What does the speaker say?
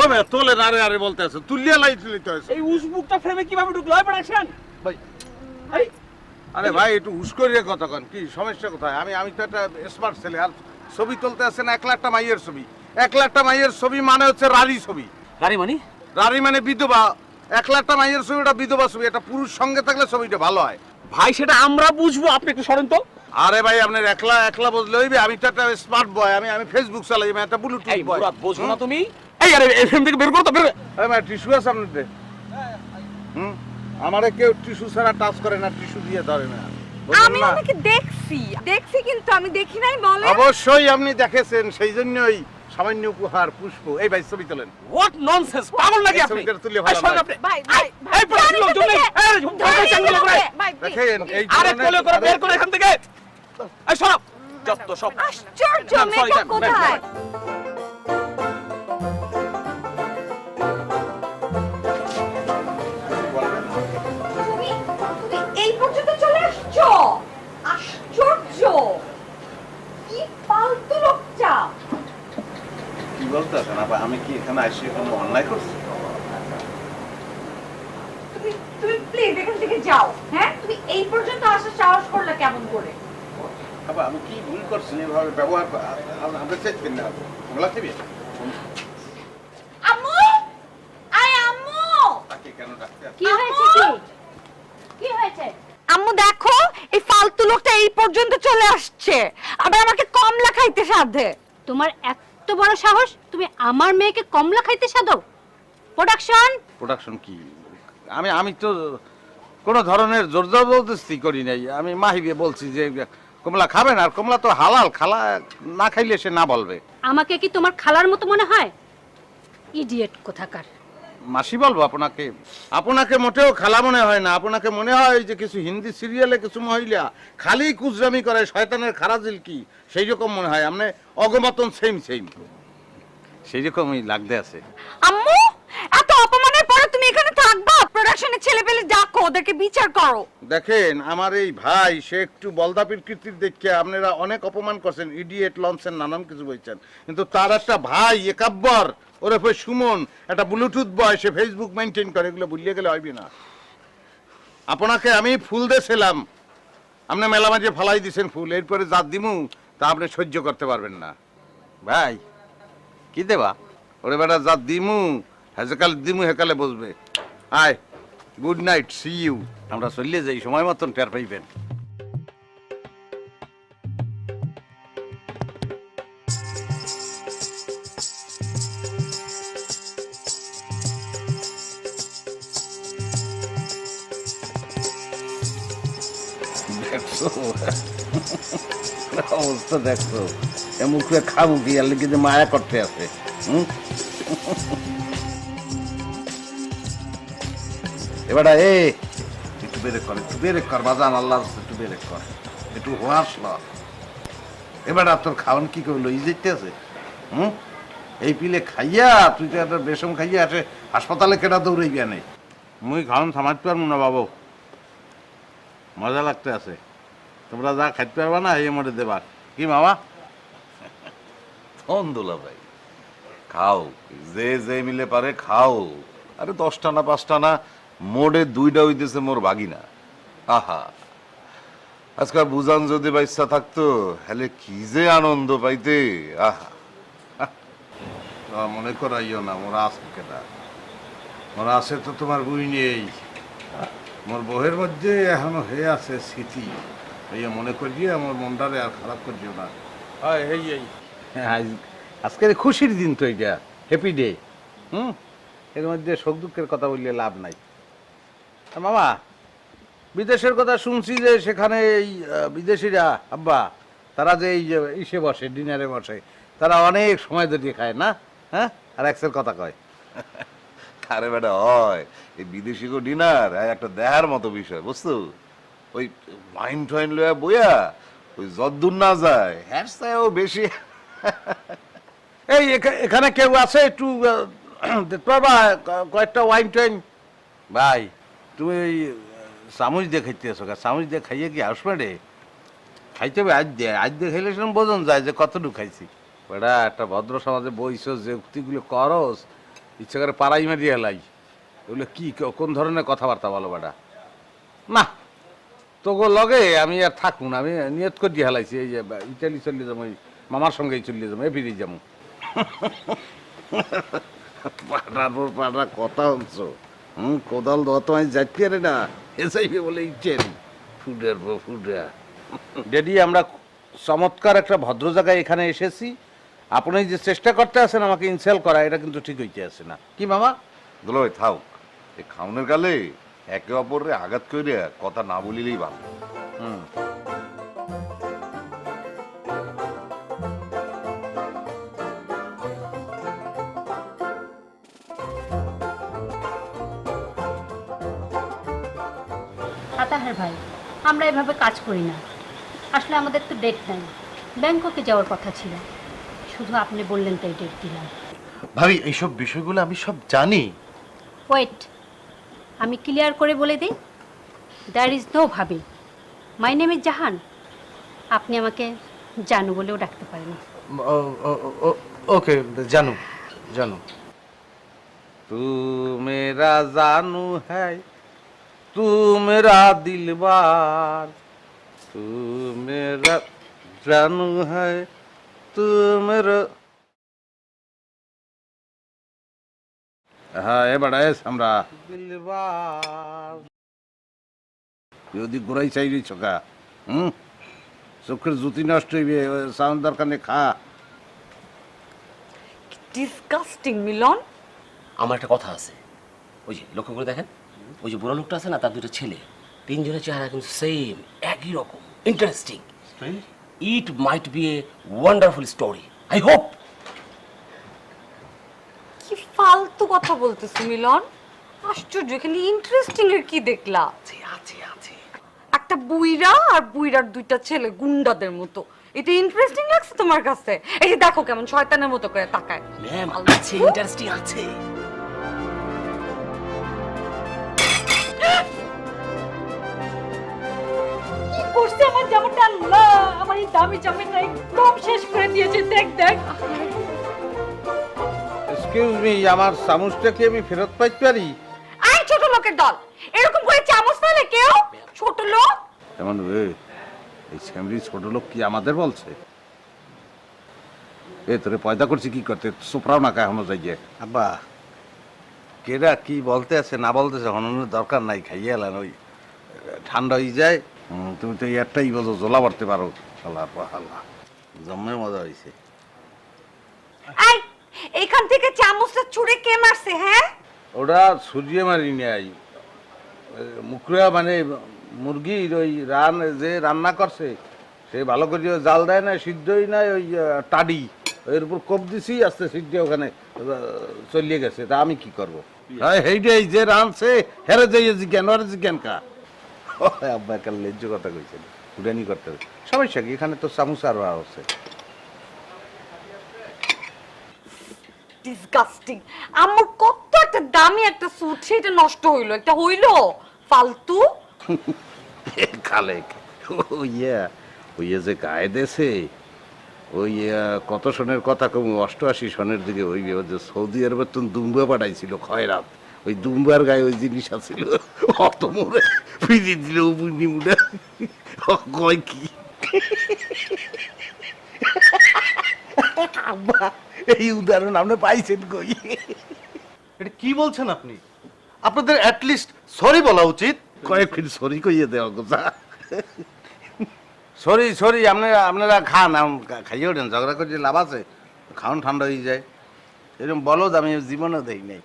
ওবে তোলে আরে আরে বলতে আছে তুলিয়া লাই তুলিতে আছে এই উসবুকটা ফ্রেমে কিভাবে ঢুকলো হয় প্রোডাকশন ভাই এই আরে ভাই একটু হুশ করিয়ে কথা কন কি সমস্যা কোথায় আমি তো একটা স্মার্ট ছেলে আর ছবি তুলতে আছে না 1 লাখটা মাইয়ের ছবি 1 লাখটা মাইয়ের ছবি মানে হচ্ছে রারি ছবি গাড়ি মানি রারি মানে বিধবা 1 লাখটা মাইয়ের ছবিটা বিধবা ছবি এটা পুরুষ সঙ্গে থাকলে ছবিটা ভালো হয় ভাই সেটা আমরা বুঝবো আপনি একটু সরেন তো আরে ভাই আপনার একলা বুঝলে হইবে আমি তো একটা স্মার্ট বয় আমি ফেসবুক চালাই আমি একটা ব্লুটুথ এই বয় মুরাদ বুঝবো না তুমি এই আরে এফএম থেকে বের করো তো বের আরে ভাই টিস্যু আছে আপনার দে আমারে কেউ টিস্যু ছাড়া টাচ করে না টিস্যু দিয়ে ধরে না আমি ওনাকে দেখছি কিন্তু আমি দেখি নাই বলে অবশ্যই আপনি দেখেছেন সেই জন্যই সামান্য উপহার পুষ্প এই ভাই ছবি তোলেন হোয়াট ননসেন্স পাগল নাকি আপনি ছবিটা তুলে ভালো এই শোন লাগে। আপনি ভাই এই প্রশ্ন লোকজন নেই এই ঝুমকা করে ভাই দেখেন এই আরে কোলে করে বের করে এখান থেকে এই শোন যত সব আশ্চর্য ম্যাম, sorry, মেকআপ ম্যাম, কোথায় তুমি এই পর্যন্ত চলে আসছো আশ্চর্য কি ফালতু লোকটা কি বলতে আছেন আপা আমি কি এখানে আসি কোনো অন্যায় করছি তুমি তুমি প্লিজ এখান থেকে যাও হ্যাঁ তুমি এই পর্যন্ত আসার সাহস করলে কেমন করে আপা আমি কি ভুল করছি এভাবে ব্যবহার আমরা চাইছেন না বাংলা টিভি আম্মু আয় আম্মু তাকে কেন ডাকতে কি হয়েছে কি হয়েছে আম্মু দেখো এই ফালতু লোকটা এই পর্যন্ত চলে আসছে আবার আমাকে কমলা খাইতে সাধে তোমার এত বড় সাহস তুমি আমার মেয়েকে কমলা খাইতে সাধো প্রোডাকশন কি আমি তো কোনো ধরনের জোর জবরদস্তি করি নাই আমি মাহিবে বলছি যে কমলা খাবেন আর কমলা তো হালাল খালা না খাইলে সে না বলবে আমাকে কি তোমার খালার মতো মনে হয় ইডিয়েট কোথাকার মাসি বলবো আপনাকে মোটেও খালা মনে হয় না আপনাকে মনে হয় যে কিছু হিন্দি সিরিয়ালে কিছু মহিলা খালি কুজরামি করে শয়তানের খারাজিল কি সেই রকম মনে হয় আপনি অগমতন সেম সেই রকমই লাগতে আছে আম্মু এত অপমানের পরে তুমি এখানে থাকবা প্রোডাকশনের ছেলে পেলে ডাকো ওদেরকে বিচার করো দেখেন আমার এই ভাই সে একটু বলদাপির কীর্তির দেখে আপনারা অনেক অপমান করছেন ইডিয়েট লঞ্চেন নানান কিছু বলছেন কিন্তু তার একটা ভাই একাব্বর ওরফে সুমন একটা ব্লুটুথ বয় সে ফেসবুক মেনটেন করে এগুলো ভুলিয়ে গেলে হইবে না আপনাকে আমি ফুল দিয়েছিলাম আপনি মেলা মাঝে ফালাই দিয়েছেন ফুল এরপরে যা দিমু তা আপনি সহ্য করতে পারবেন না ভাই কি দেবা ওরে বেটা যা দিমু হেকাল দিমু হেকালে বসবে আয় গুড নাইট সি ইউ আমরা চললে যাই সময় মতন টের পাইবেন দেখছো অবস্থা দেখছো এমন করে খাবো কি আর লিখে যে মায়া করতে আছে এবার একটু বেরে কর বাজান আল্লাহ একটু বেরে কর একটু হাসল এবার তোর খাওয়ান কি করলো ই যেতে আছে এই পিলে খাইয়া তুই তো একটা বেসম খাইয়া আসে হাসপাতালে কেটা দৌড়ে গিয়া নেই মুই খাওয়ান থামাতে পারবো না বাবু মজা লাগতে আছে তোমরা যা খাইতে পারবা না এই মধ্যে দেবার কি মামা ধন্দুলা ভাই খাও যে মিলে পারে খাও আরে 10টা না 5টা না মোড়ে 2টা হইতেছে মোর ভাগিনা আহা আজকাল বুঝান যদি বা ইচ্ছা থাকতো হলে কি যে আনন্দ পাইতে আহা মনে করাইও না মোরা আছে কেটা মোরা আছে তো তোমার বই নেই মোর বউয়ের মধ্যে এখনো হয়ে আছে স্মৃতি এই মনে করিয়ে আমার মনটারে আর খারাপ করিও না আজকের খুশির দিন তো এটা হ্যাপি ডে এর মধ্যে সুখ দুঃখের কথা বললে লাভ নাই মামা বিদেশের কথা শুনছি যে সেখানে এই বিদেশিরা আব্বা তারা যে এই যে ইসে বসে ডিনারে বসে তারা অনেক সময় ধরে খায় না হ্যাঁ আর এক্সের কথা কয় আরে বেটা হয় এই বিদেশি গো ডিনার একটা দেহার মতো বিষয় বুঝছো ওই ওয়াইন টোয়াইন লয়া বইয়া ওই যদ্দূর না যায় হ্যাঁ ও বেশি এই এখানে কেউ আছে একটু দেখতে পারবা কয়েকটা ওয়াইন টোয়াইন ভাই তুমি ওই চামচ দিয়ে খাইতে আসো চামচ দিয়ে খাইয়ে কি আসবে রে খাইতে হবে আজ দিয়ে খাইলে সেরকম বোঝন যায় যে কতটুকু খাইছি বেটা একটা ভদ্র সমাজে বইছ যে উক্তিগুলো করস ইচ্ছা করে পাড়াই মারিয়ে হেলাই। এগুলো কি কোন ধরনের কথাবার্তা বলো বেটা? না তোগো লগে আমি আর থাকুন, আমি নিয়ত করে দিয়ে হেলাইছি এই যে ইটালি চলে যাবো, ওই মামার সঙ্গেই চলে যাবো, ফিরে যাবো। পাড়ার পর পাড়া কথা হচ্ছ, কোদাল দেওয়া তো আমি যাচ্ছি আরে না, এসাইবে বলে ইটেলি ফুডের পর ফুডা। ড্যাডি আমরা চমৎকার একটা ভদ্র জায়গায় এখানে এসেছি, আপনি যে চেষ্টা করতে আছেন আমাকে ইনসাল্ট করা, এটা কিন্তু ঠিক হইতে আছে না। কি মামা? দুলাভাই থাও, এই খাওনের কালে একে অপরে আঘাত করে কথা না বলিলেই ভালো। হুম, আতাহার ভাই, আমরা এভাবে কাজ করি না। আসলে আমাদের তো ডেট নাই, ব্যাংককে যাওয়ার কথা ছিল, শুধু আপনি বললেন তাই ডেট দিলাম। ভাবি এইসব বিষয়গুলো আমি সব জানি। ওয়েট, আমি ক্লিয়ার করে বলে দিই, দ্যার ইজ নো ভাবি, মাই নেম ইজ জাহান। আপনি আমাকে জানু বলেও ডাকতে পারেন। ওকে, জানু জানু। तू मेरा जानू है, तू मेरा दिलवार, तू मेरा जानू है, तू मेरा। হ্যাঁ এবার আমরা দিলবার যদি ঘুরাই চাইলি চোখা, চোখের জুতি নষ্ট হইবে, সাউন্ড দরকার নেই, খা। ডিসগাস্টিং মিলন। আমার একটা কথা আছে, ওই যে লক্ষ্য করে দেখেন, ওই যে বুড়ো লোকটা আছে না, তার দুটো ছেলে, তিনজনের চেহারা কিন্তু সেম, একই রকম, interesting. It might B a wonderful story, I hope. কি ফালতু কথা বলতেছ মিলন? আশ্চর্য, এখানে ইন্টারেস্টিং এর কি দেখলা? আছে আছে আছে একটা বুইরা আর বুইরার দুইটা ছেলে গুন্ডাদের মতো, এটা ইন্টারেস্টিং লাগছে তোমার কাছে? এই যে দেখো কেমন শয়তানের মতো করে তাকায়। ম্যাম, আছে, ইন্টারেস্টিং আছে। কি করছে আমার জামাটা? আল্লাহ, আমার এই দামি জামাটা একদম শেষ করে দিয়েছে। দেখ দেখ। এক্সকিউজ মি, আমার চামচটা কি আমি ফেরত পাইতে পারি? আই ছোট লোকের দল, এরকম করে চামচ ফেলে কেউ? ছোট লোক এমন এই স্যামরি ছোট লোক কি আমাদের বলছে? এ তোরে পয়দা করছি কি করতে, সুপ্রাও না কায় যাই গিয়ে। আব্বা কেরা কি বলতে আছে না বলতেছে হননের দরকার নাই, খাইয়ে এলেন, ওই ঠান্ডা হয়ে যায়। তুমি তো একটাই বোঝো, জোলা বাড়তে পারো। আল্লাহ আল্লাহ, জম্মে মজা হয়েছে। আই এইখান থেকে চামচটা ছুঁড়ে কে মারছে? হ্যাঁ ওটা সূর্য মারি নাই, মুখরা মানে মুরগির ওই যে রান্না করছে সে ভালো করে জাল দেয় না, সিদ্ধই নাই, ওই টাডি এর উপর কোপ দিছি, আস্তে সিদ্ধ ওখানে চলিয়ে গেছে। তা আমি কি করবো? এইটাই যে রানছে হেরে যাই জিজ্ঞান, ওরে জিজ্ঞান কা। আব্বা একটা লেজ্জ কথা কইছেন, উড়ানি করতে হবে সমস্যা কি? এখানে তো চামচ আর আছে। ডিসগাস্টিং। আমার কত একটা দামি একটা স্যুট, সেটা নষ্ট হইলো, একটা হইলো ফালতু। খালেক ওই যে গায়ে দেশে ওই কত সনের কথা কম, 88 সনের দিকে ওই যে সৌদি আরবের তো দুম্বা পাঠাইছিল খয়রাত, ওই দুম্বার গায়ে ওই জিনিস আছিল, অত মোড়ে ফিরে দিল বুঝনি মুড়া কয় কি। আব্বা এই উদাহরণ আপনি পাইছেন কই? এটা কি বলছেন আপনি? আপনাদের অ্যাটলিস্ট সরি বলা উচিত। কয়েকদিন সরি কইয়ে দেওয়া কথা। সরি সরি, আপনারা খান, খাইয়ে ওঠেন, ঝগড়া করতে লাভ আছে? খাওন ঠান্ডা হয়ে যায়, এরকম বলদ আমি জীবনে দেই নাই।